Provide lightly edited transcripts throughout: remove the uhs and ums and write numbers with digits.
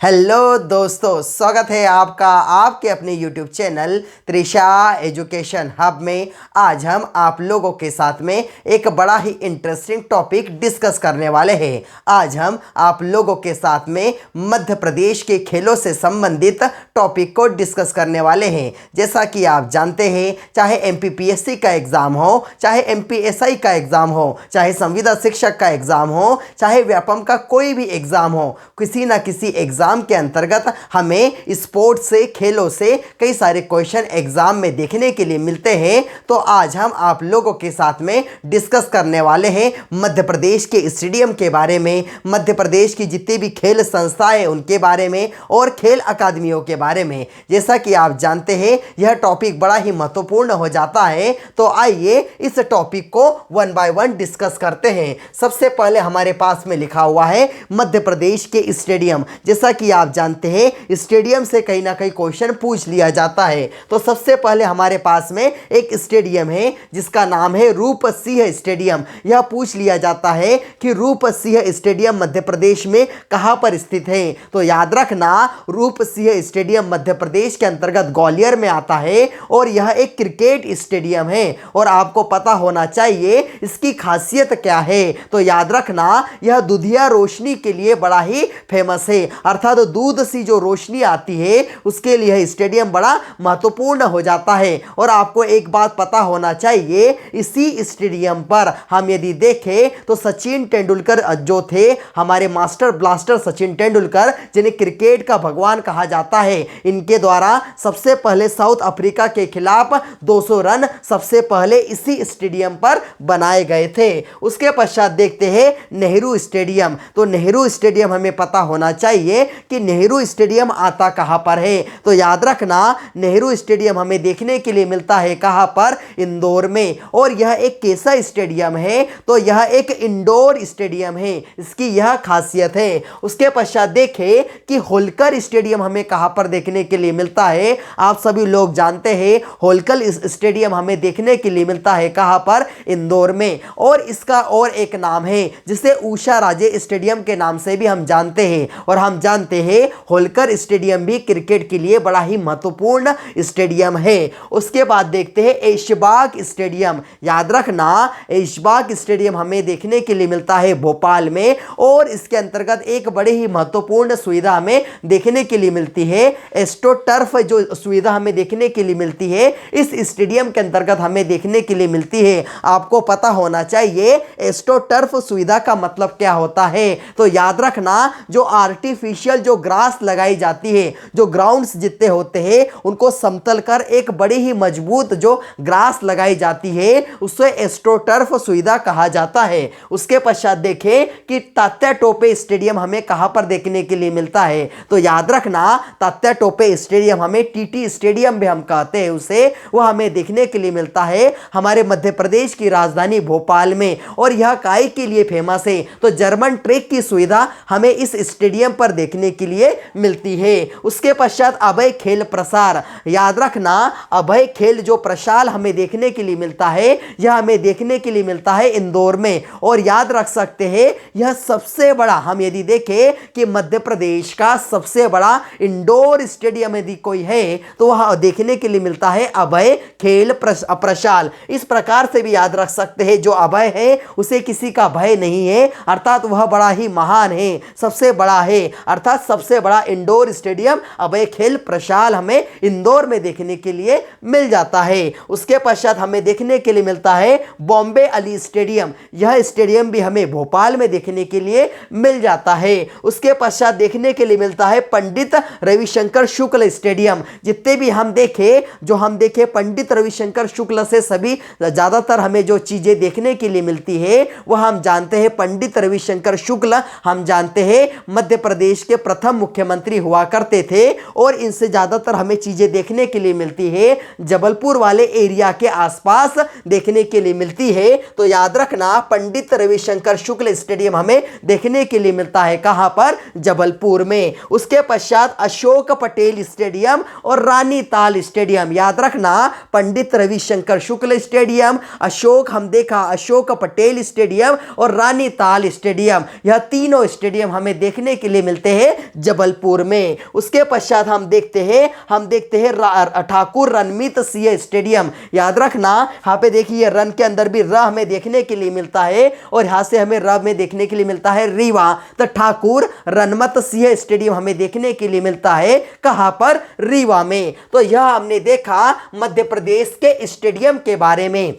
Hello दोस्तों, स्वागत है आपका आपके अपने YouTube channel Trisha education hub में। आज हम आप लोगों के साथ में एक बड़ा ही इंटरेस्टिंग टॉपिक डिस्कस करने वाले हैं। आज हम आप लोगों के साथ में मध्य प्रदेश के खेलों से संबंधित टॉपिक को डिस्कस करने वाले हैं। जैसा कि आप जानते हैं, चाहे MPPSC का एग्ज़ाम हो, चाहे MPSI का एग्ज़ाम हो, चाहे संविदा शिक्षक का एग्ज़ाम हो, चाहे व्यापम का कोई भी एग्ज़ाम हो, किसी ना किसी एग्ज़ाम के अंतर्गत हमें स्पोर्ट्स से, खेलों से कई सारे क्वेश्चन एग्जाम में देखने के लिए मिलते हैं। तो आज हम आप लोगों के साथ में डिस्कस करने वाले हैं मध्य प्रदेश के स्टेडियम के बारे में, मध्य प्रदेश की जितनी भी खेल संस्थाएं उनके बारे में और खेल अकादमियों के बारे में। जैसा कि आप जानते हैं, यह टॉपिक बड़ा ही महत्वपूर्ण हो जाता है। तो आइए इस टॉपिक को वन बाय वन डिस्कस करते हैं। सबसे पहले हमारे पास में लिखा हुआ है मध्य प्रदेश के स्टेडियम। जैसा कि आप जानते हैं, स्टेडियम से कहीं ना कहीं क्वेश्चन पूछ लिया जाता है। तो सबसे पहले हमारे पास में एक स्टेडियम है जिसका नाम है रूप सिंह स्टेडियम। यह पूछ लिया जाता है कि रूप सिंह स्टेडियम मध्य प्रदेश में कहां पर स्थित है। तो याद रखना, रूप सिंह स्टेडियम मध्य प्रदेश के अंतर्गत ग्वालियर में आता है और यह एक क्रिकेट स्टेडियम है। और आपको पता होना चाहिए इसकी खासियत क्या है। तो याद रखना, यह दुधिया रोशनी के लिए बड़ा ही फेमस है, अर्थात दूध सी जो रोशनी आती है उसके लिए स्टेडियम बड़ा महत्वपूर्ण हो जाता है। और आपको एक बात पता होना चाहिए, इसी स्टेडियम पर हम यदि देखें तो सचिन तेंदुलकर जो थे, हमारे मास्टर ब्लास्टर सचिन तेंदुलकर, जिन्हें क्रिकेट का भगवान कहा जाता है, इनके द्वारा सबसे पहले साउथ अफ्रीका के खिलाफ 200 रन सबसे पहले इसी स्टेडियम पर बनाए गए थे। उसके पश्चात देखते हैं नेहरू स्टेडियम। तो नेहरू स्टेडियम हमें पता होना चाहिए कि नेहरू स्टेडियम आता कहां पर है। तो याद रखना, नेहरू स्टेडियम हमें देखने के लिए मिलता है कहां पर, इंदौर में। और यह एक कैसा स्टेडियम है, तो यह एक इंडोर स्टेडियम है, इसकी यह खासियत है। उसके पश्चात देखें कि होलकर स्टेडियम हमें कहां पर देखने के लिए मिलता है। आप सभी लोग जानते हैं, होलकर स्टेडियम हमें देखने के लिए मिलता है कहां पर, इंदौर में। और इसका और एक नाम है जिसे उषा राजे स्टेडियम के नाम से भी हम जानते हैं। और हम जानते हैं होलकर स्टेडियम भी क्रिकेट के लिए बड़ा ही महत्वपूर्ण स्टेडियम है। उसके बाद देखते हैं ऐशबाग स्टेडियम। याद रखना, ऐशबाग स्टेडियम हमें देखने के लिए मिलता है भोपाल में। और इसके अंतर्गत एक बड़े ही महत्वपूर्ण सुविधा हमें देखने के लिए मिलती है, एस्ट्रो टर्फ जो सुविधा हमें देखने के लिए मिलती है, इस स्टेडियम के अंतर्गत हमें देखने के लिए मिलती है। आपको पता होना चाहिए एस्ट्रो टर्फ सुविधा का मतलब क्या होता है। तो याद रखना, जो आर्टिफिशियल जो ग्रास लगाई जाती है, जो ग्राउंड्स जितने होते हैं उनको समतल कर एक बड़ी ही मजबूत जो ग्रास लगाई जाती है, उसे एस्ट्रोटर्फ सुविधा कहा जाता है। उसके पश्चात देखें कि तात्या टोपे स्टेडियम हमें कहां पर देखने के लिए मिलता है। तो याद रखना, तात्या टोपे स्टेडियम हमें TT स्टेडियम भी हम कहते हैं उसे, वह हमें देखने के लिए मिलता है हमारे मध्य प्रदेश की राजधानी भोपाल में। और यह काय के लिए फेमस है, तो जर्मन ट्रैक की सुविधा हमें इस स्टेडियम पर देखने के लिए मिलती है। उसके पश्चात अभय खेल प्रसार। याद रखना, अभय खेल जो प्रसार हमें देखने के लिए मिलता है, यह हमें देखने के लिए मिलता है इंदौर में। और याद रख सकते हैं, यह सबसे बड़ा, हम यदि देखें कि मध्य प्रदेश का सबसे बड़ा इंडोर स्टेडियम यदि कोई है तो वह देखने के लिए मिलता है अभय खेल प्रसार। इस प्रकार से भी याद रख सकते हैं, जो अभय है उसे किसी का भय नहीं है, अर्थात वह बड़ा ही महान है, सबसे बड़ा है, अर्थात सबसे बड़ा इंडोर स्टेडियम अभय खेल प्रसार हमें इंदौर में देखने के लिए मिल जाता है। उसके पश्चात हमें देखने के लिए मिलता है बॉम्बे अली स्टेडियम। यह स्टेडियम भी हमें भोपाल में देखने के लिए मिल जाता है। उसके पश्चात देखने के लिए मिलता है पंडित रविशंकर शुक्ल स्टेडियम। जितने भी हम देखें पंडित रविशंकर शुक्ल से सभी ज्यादातर हमें जो चीजें देखने के लिए मिलती है, वह हम जानते हैं पंडित रविशंकर शुक्ल, हम जानते हैं मध्य प्रदेश के प्रथम मुख्यमंत्री हुआ करते थे। और इनसे ज्यादातर हमें चीजें देखने के लिए मिलती है जबलपुर वाले एरिया के आसपास देखने के लिए मिलती है। तो याद रखना, पंडित रविशंकर शुक्ल स्टेडियम हमें देखने के लिए मिलता है कहां पर, जबलपुर में। उसके पश्चात अशोक पटेल स्टेडियम और रानी ताल स्टेडियम। याद रखना, पंडित रविशंकर शुक्ल स्टेडियम, अशोक पटेल स्टेडियम और रानी ताल स्टेडियम, यह तीनों स्टेडियम हमें देखने के लिए मिलते हैं जबलपुर में। उसके पश्चात हम देखते हैं ठाकुर रणमीत सिंह स्टेडियम। याद रखना, यहाँ पे देखिए रन के अंदर भी र हमें देखने के लिए मिलता है और यहाँ से हमें र में देखने के लिए मिलता है रीवा। तो ठाकुर रणमत सिंह स्टेडियम हमें देखने के लिए मिलता है कहां पर? रीवा में। तो यह हमने देखा मध्य प्रदेश के स्टेडियम के बारे में।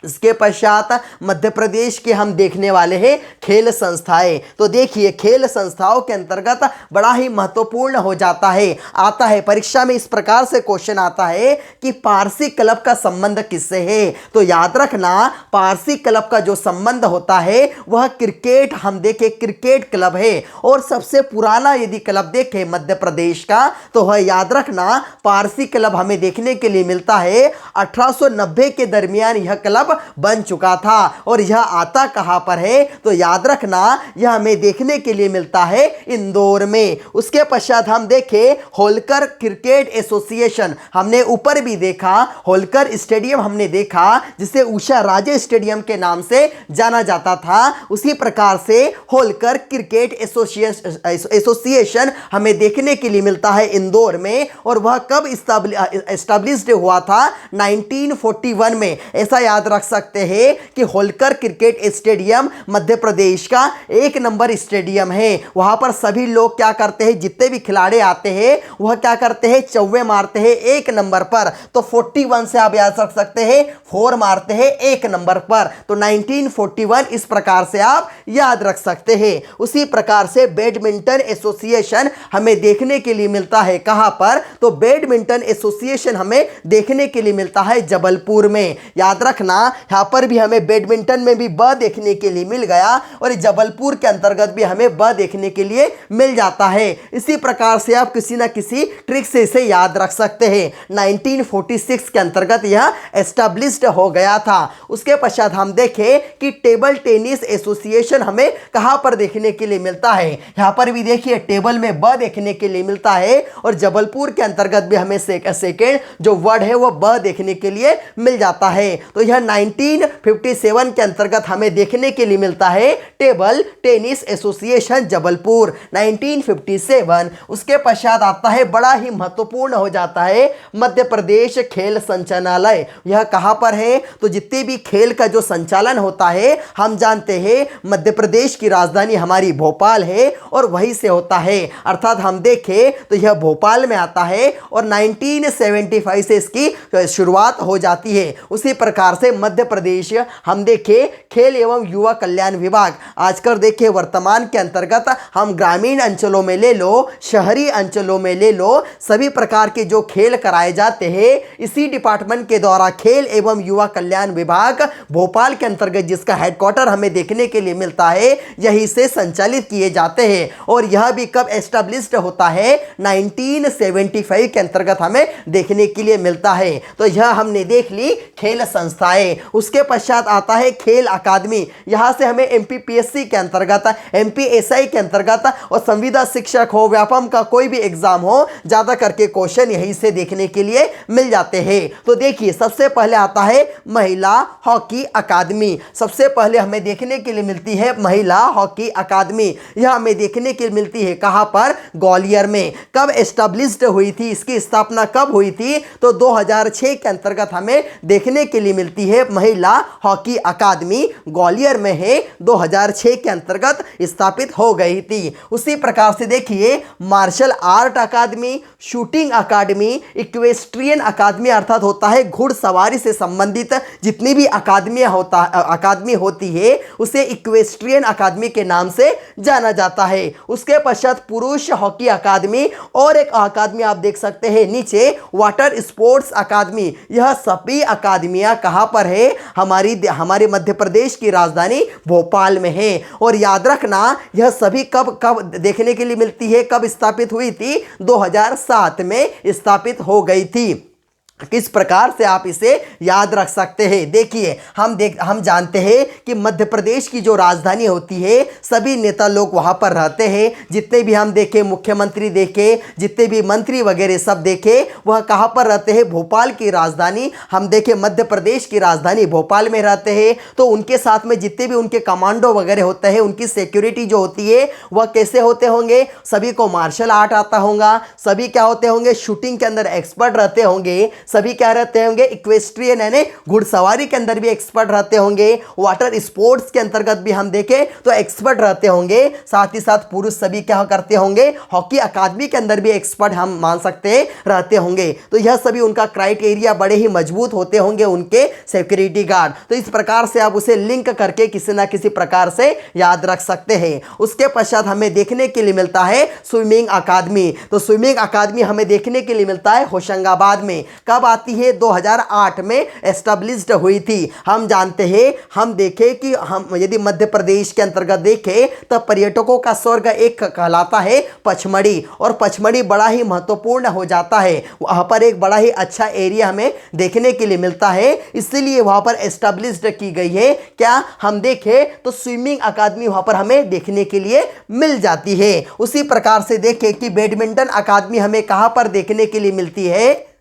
इसके पश्चात मध्य प्रदेश के हम देखने वाले हैं खेल संस्थाएं। तो देखिए खेल संस्थाओं के अंतर्गत बड़ा ही महत्वपूर्ण हो जाता है, आता है परीक्षा में इस प्रकार से क्वेश्चन आता है कि पारसी क्लब का संबंध किससे है? तो याद रखना, पारसी क्लब का जो संबंध होता है वह क्रिकेट, हम देखें क्रिकेट क्लब है। और सबसे पुराना यदि क्लब देखें मध्य प्रदेश का तो वह याद रखना पारसी क्लब हमें देखने के लिए मिलता है 1890 के दरमियान यह क्लब बन चुका था। और यह आता कहां पर है? तो याद रखना यह हमें देखने के लिए मिलता है इंदौर में। उसके पश्चात हम देखें होलकर क्रिकेट एसोसिएशन, हमने ऊपर भी देखा होलकर स्टेडियम हमने देखा जिसे उषा राजे स्टेडियम के नाम से जाना जाता था। उसी प्रकार से होलकर क्रिकेट एसोसिएशन हमें देखने के लिए मिलता है इंदौर में। और वह कब एस्टैब्लिश्ड हुआ था? 1941 में। ऐसा याद रख सकते हैं कि होलकर क्रिकेट स्टेडियम मध्य प्रदेश का 1 नंबर स्टेडियम है। वहां पर सभी लोग क्या करते हैं, जितने भी खिलाड़ी आते हैं वह क्या करते हैं, चौवे मारते हैं 1 नंबर पर। तो 41 से आप याद रख सकते हैं 4 मारते हैं 1 नंबर पर। तो 1941 इस प्रकार से आप याद रख सकते हैं। उसी प्रकार से बैडमिंटन एसोसिएशन हमें देखने के लिए मिलता है कहां पर? तो बैडमिंटन एसोसिएशन हमें देखने के लिए मिलता है जबलपुर में। याद रखना यहां पर भी हमें बैडमिंटन में भी ब देखने के लिए मिल गया और जबलपुर के अंतर्गत भी हमें ब देखने के लिए मिल जाता है। इसी प्रकार से आप किसी ना किसी ट्रिक से इसे याद रख सकते हैं। 1946 के अंतर्गत यह एस्टैब्लिश्ड हो गया था। उसके पश्चात हम देखें कि टेबल टेनिस एसोसिएशन हमें कहां पर देखने के लिए मिलता है? यहां पर भी देखिए टेबल में ब देखने के लिए मिलता है और जबलपुर के अंतर्गत भी हमें सेकेंड जो वर्ड है वह ब देखने के लिए मिल जाता है। तो यह 1957 के अंतर्गत हमें देखने के लिए मिलता है टेबल टेनिस एसोसिएशन जबलपुर 1957। उसके पश्चात आता है बड़ा ही महत्वपूर्ण हो जाता है मध्य प्रदेश खेल संचालनालय। यह कहां पर है? तो जितने भी खेल का जो संचालन होता है हम जानते हैं मध्य प्रदेश की राजधानी हमारी भोपाल है और वहीं से होता है। अर्थात हम देखें तो यह भोपाल में आता है और 1975 से इसकी शुरुआत हो जाती है। उसी प्रकार से मध्य प्रदेश हम देखें खेल एवं युवा कल्याण विभाग, आजकल देखें वर्तमान के अंतर्गत हम ग्रामीण अंचलों में ले लो, शहरी अंचलों में ले लो, सभी प्रकार के जो खेल कराए जाते हैं इसी डिपार्टमेंट के द्वारा खेल एवं युवा कल्याण विभाग भोपाल के अंतर्गत जिसका हेडक्वार्टर हमें देखने के लिए मिलता है यहीं से संचालित किए जाते हैं। और यह भी कब एस्टैब्लिश्ड होता है? 1975 के अंतर्गत हमें देखने के लिए मिलता है। तो यह हमने देख ली खेल संस्थाएं। उसके पश्चात आता है खेल अकादमी। यहां से हमें एमपीपीएससी के अंतर्गत, एमपीएसआई के अंतर्गत और संविदा शिक्षक हो, व्यापम का कोई भी एग्जाम हो, ज्यादा करके क्वेश्चन यहीं से देखने के लिए मिल जाते हैं। तो देखिए सबसे पहले आता है महिला हॉकी अकादमी। सबसे पहले हमें देखने के लिए मिलती है महिला हॉकी अकादमी। यह हमें देखने के लिए मिलती है कहां पर? ग्वालियर में। कब एस्टैब्लिश्ड हुई थी, इसकी स्थापना कब हुई थी? तो 2006 के अंतर्गत हमें देखने के लिए मिलती है महिला हॉकी अकादमी, ग्वालियर में है, 2006 के अंतर्गत स्थापित हो गई थी। उसी प्रकार से देखिए मार्शल आर्ट अकादमी, शूटिंग अकादमी, इक्वेस्ट्रियन अकादमी अर्थात होता है घुड़सवारी से संबंधित जितनी भी अकादमी होती है उसे इक्वेस्ट्रियन अकादमी के नाम से जाना जाता है। उसके पश्चात पुरुष हॉकी अकादमी और एक अकादमी आप देख सकते हैं नीचे वाटर स्पोर्ट्स अकादमी। यह सभी अकादमियां कहां पर है? हमारे मध्य प्रदेश की राजधानी भोपाल में है। और याद रखना यह सभी कब देखने के लिए मिलती है, कब स्थापित हुई थी? 2007 में स्थापित हो गई थी। किस प्रकार से आप इसे याद रख सकते हैं। देखिए हम जानते हैं कि मध्य प्रदेश की जो राजधानी होती है सभी नेता लोग वहां पर रहते हैं। जितने भी हम देखें मुख्यमंत्री देखें, जितने भी मंत्री वगैरह सब देखें, वह कहां पर रहते हैं, भोपाल की राजधानी हम देखें मध्य प्रदेश की राजधानी भोपाल में रहते हैं। तो उनके साथ में जितने भी उनके कमांडो वगैरह होते हैं, उनकी सिक्योरिटी जो होती है वह कैसे होते होंगे, सभी को मार्शल आर्ट आता होगा, सभी क्या होते होंगे, शूटिंग के अंदर एक्सपर्ट रहते होंगे, सभी क्या रहते होंगे, इक्वेस्ट्रियन यानी घुड़सवारी के अंदर भी एक्सपर्ट रहते होंगे, वाटर स्पोर्ट्स के अंतर्गत भी हम देखें तो एक्सपर्ट रहते होंगे। साथ ही साथ पुरुष सभी क्या करते होंगे, हॉकी अकादमी के अंदर भी एक्सपर्ट हम मान सकते हैं रहते होंगे। तो यह सभी उनका क्राइटेरिया बड़े ही मजबूत होते होंगे उनके सिक्योरिटी गार्ड। तो इस प्रकार से आप उसे लिंक करके किसी ना किसी प्रकार से याद रख सकते हैं। उसके पश्चात हमें देखने के लिए मिलता है स्विमिंग अकादमी। तो स्विमिंग अकादमी हमें देखने के लिए मिलता है होशंगाबाद में। कब आती है, 2008 में एस्टेब्लिश्ड हुई थी। हम जानते हैं, हम देखें कि हम यदि मध्य प्रदेश के अंतर्गत देखें तो पर्यटकों का स्वर्ग एक कहलाता है पचमढ़ी, और पचमढ़ी बड़ा ही महत्वपूर्ण हो जाता है। वहां पर एक बड़ा ही अच्छा एरिया हमें देखने के लिए मिलता है, इसलिए वहां पर एस्टेब्लिश्ड की गई है। क्या हम देखें तो स्विमिंग अकादमी वहां पर हमें देखने के लिए मिल जाती है। उसी प्रकार से देखें कि बैडमिंटन अकादमी हमें कहां पर देखने के लिए मिलती है,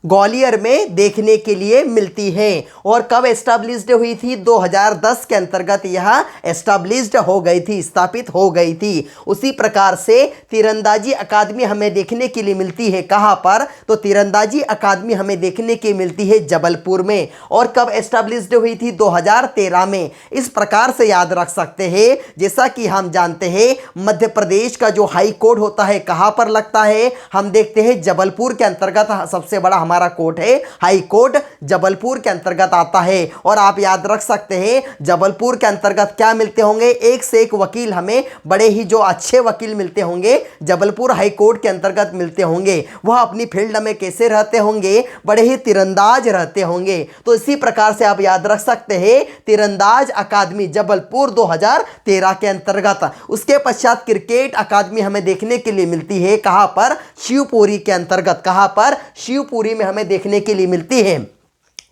ग्वालियर में देखने के लिए मिलती है। और कब एस्टैब्लिश्ड हुई थी, 2010 के अंतर्गत यह एस्टैब्लिश्ड हो गई थी, स्थापित हो गई थी। उसी प्रकार से तीरंदाजी अकादमी हमें देखने के लिए मिलती है कहां पर, तो तीरंदाजी अकादमी हमें देखने के मिलती है जबलपुर में। और कब एस्टैब्लिश्ड हुई थी, 2013 में। इस प्रकार से याद रख सकते हैं। जैसा कि हम जानते हैं मध्य प्रदेश का जो हाई कोर्ट होता है कहां पर लगता है, हम देखते हैं जबलपुर के अंतर्गत सबसे बड़ा हमारा कोर्ट है, हाई कोर्ट जबलपुर के अंतर्गत आता है। और आप याद रख सकते हैं जबलपुर के अंतर्गत क्या मिलते होंगे, एक से एक वकील हमें बड़े ही जो अच्छे वकील मिलते होंगे जबलपुर हाई कोर्ट के अंतर्गत मिलते होंगे। वह अपनी फील्ड में कैसे रहते होंगे, बड़े ही तीरंदाज रहते होंगे। तो इसी प्रकार से आप याद रख सकते हैं तीरंदाज अकादमी जबलपुर 2013 के अंतर्गत। उसके पश्चात क्रिकेट अकादमी हमें देखने के लिए मिलती है कहां पर, शिवपुरी के अंतर्गत। कहां पर, शिवपुरी में हमें देखने के लिए मिलती है।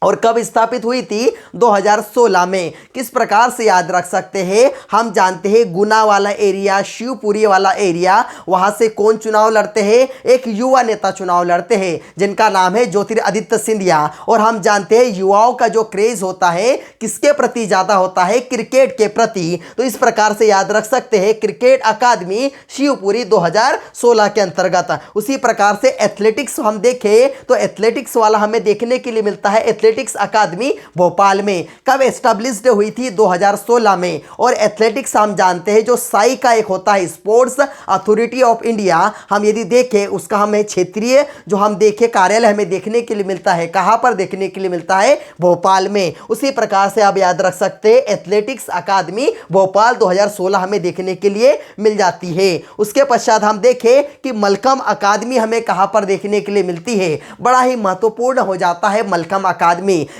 और कब स्थापित हुई थी, 2016 में। किस प्रकार से याद रख सकते हैं, हम जानते हैं गुना वाला एरिया, शिवपुरी वाला एरिया, वहां से कौन चुनाव लड़ते हैं, एक युवा नेता चुनाव लड़ते हैं जिनका नाम है ज्योतिरादित्य सिंधिया। और हम जानते हैं युवाओं का जो क्रेज होता है किसके प्रति ज्यादा होता है, क्रिकेट के प्रति। तो इस प्रकार से याद रख सकते हैं क्रिकेट अकादमी शिवपुरी 2016 के अंतर्गत। उसी प्रकार से एथलेटिक्स हम देखें तो एथलेटिक्स वाला हमें देखने के लिए मिलता है एथलेटिक्स अकादमी भोपाल में। कब एस्टैब्लिश्ड हुई थी, 2016 में। और एथलेटिक्स हम जानते हैं जो साई का एक होता है, स्पोर्ट्स अथॉरिटी ऑफ इंडिया, हम यदि देखें उसका हमें क्षेत्रीय जो हम देखें कार्यालय हमें देखने के लिए मिलता है, कहां पर देखने के लिए मिलता है, भोपाल में। उसी प्रकार से आप याद रख सकते हैं एथलेटिक्स अकादमी भोपाल 2016 हमें देखने के लिए मिल जाती है। उसके पश्चात हम देखें कि मलखम अकादमी हमें कहां पर देखने के लिए मिलती है, बड़ा ही महत्वपूर्ण हो जाता है मलखम अकादमी।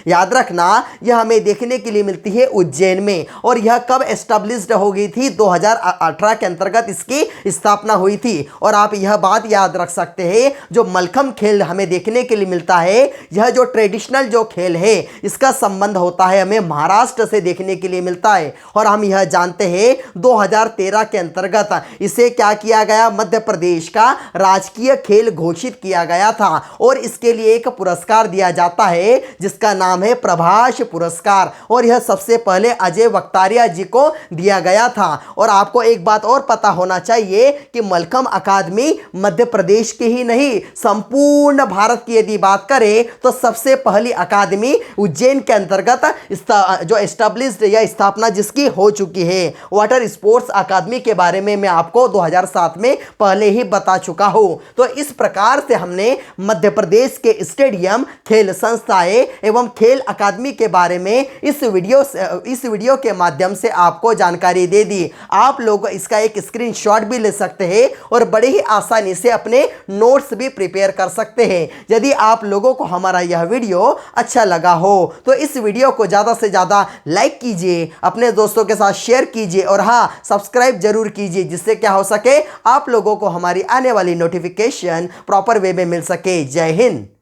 याद रखना यह हमें देखने के लिए मिलती है उज्जैन में। और यह कब एस्टैब्लिश्ड हो गई थी, 2018 के अंतर्गत इसकी स्थापना हुई थी। और आप यह बात याद रख सकते हैं जो मलखम खेल हमें देखने के लिए मिलता है, यह जो ट्रेडिशनल जो खेल है इसका संबंध होता है हमें महाराष्ट्र से देखने के लिए मिलता है। और हम यह जानते हैं 2013 के अंतर्गत इसे क्या किया गया, मध्य प्रदेश का राजकीय खेल घोषित किया गया था। और इसके लिए एक पुरस्कार दिया जाता है जिसका नाम है प्रभाष पुरस्कार। और यह सबसे पहले अजय वक्तारिया जी को दिया गया था। और आपको एक बात और पता होना चाहिए कि मलखम अकादमी मध्य प्रदेश की ही नहीं, संपूर्ण भारत की यदि बात करें तो सबसे पहली अकादमी उज्जैन के अंतर्गत जो एस्टैब्लिश्ड या स्थापना जिसकी हो चुकी है। वाटर स्पोर्ट्स अकादमी के बारे में मैं आपको 2007 में पहले ही बता चुका हूं। तो इस प्रकार से हमने मध्य प्रदेश के स्टेडियम, खेल संस्थाएं एवं खेल अकादमी के बारे में इस वीडियो के माध्यम से आपको जानकारी दे दी। आप लोग इसका एक स्क्रीनशॉट भी ले सकते हैं और बड़े ही आसानी से अपने नोट्स भी प्रिपेयर कर सकते हैं। यदि आप लोगों को हमारा यह वीडियो अच्छा लगा हो तो इस वीडियो को ज़्यादा से ज़्यादा लाइक कीजिए, अपने दोस्तों के साथ शेयर कीजिए और हाँ, सब्सक्राइब जरूर कीजिए, जिससे क्या हो सके आप लोगों को हमारी आने वाली नोटिफिकेशन प्रॉपर वे में मिल सके। जय हिंद।